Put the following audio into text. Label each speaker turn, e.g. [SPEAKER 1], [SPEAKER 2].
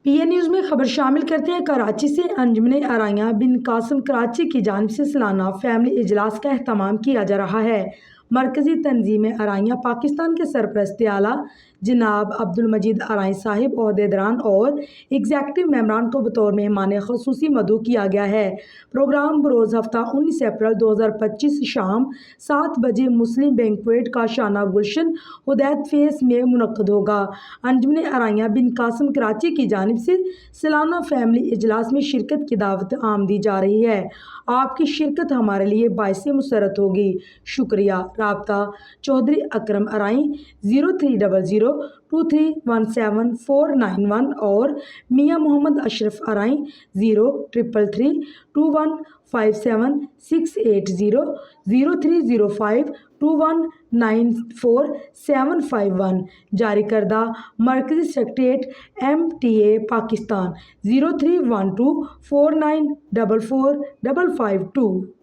[SPEAKER 1] P a news میں خبر شامل کرتے ہیں۔ کراچی سے انجمن ارائیاں بن قاسم کراچی کی جانب سے سالانہ فیملی اجلاس کا اہتمام کیا جا رہا ہے۔ مرکزی تنظیم ارائیاں پاکستان کے سرپرست اعلیٰ جناب عبدالمجید ارائیں صاحب، عہدیداران اور ایگزیکٹو ممبران کو بطور مہمان خصوصی مدعو کیا گیا ہے۔ پروگرام بروز ہفتہ 19 اپریل 2025 شام 7 بجے مسلم بینکویٹ کاشانہ گلشن ہدایت فیس میں منعقد ہوگا۔ انجمن ارائیاں بن قاسم کراچی کی جانب سے سالانہ فیملی اجلاس میں شرکت کی دعوت آمدی جا رہی ہے۔ آپ کی شرکت ہمارے لیے باعث مسرت ہوگی۔ شکریہ۔ رابطہ چودھری اکرم ارائیں 0300231741 اور میاں محمد اشرف ارائیں 0333215768 030521944751 جاری کردہ مرکزی سکریٹریٹ MTA پاکستان 031249445552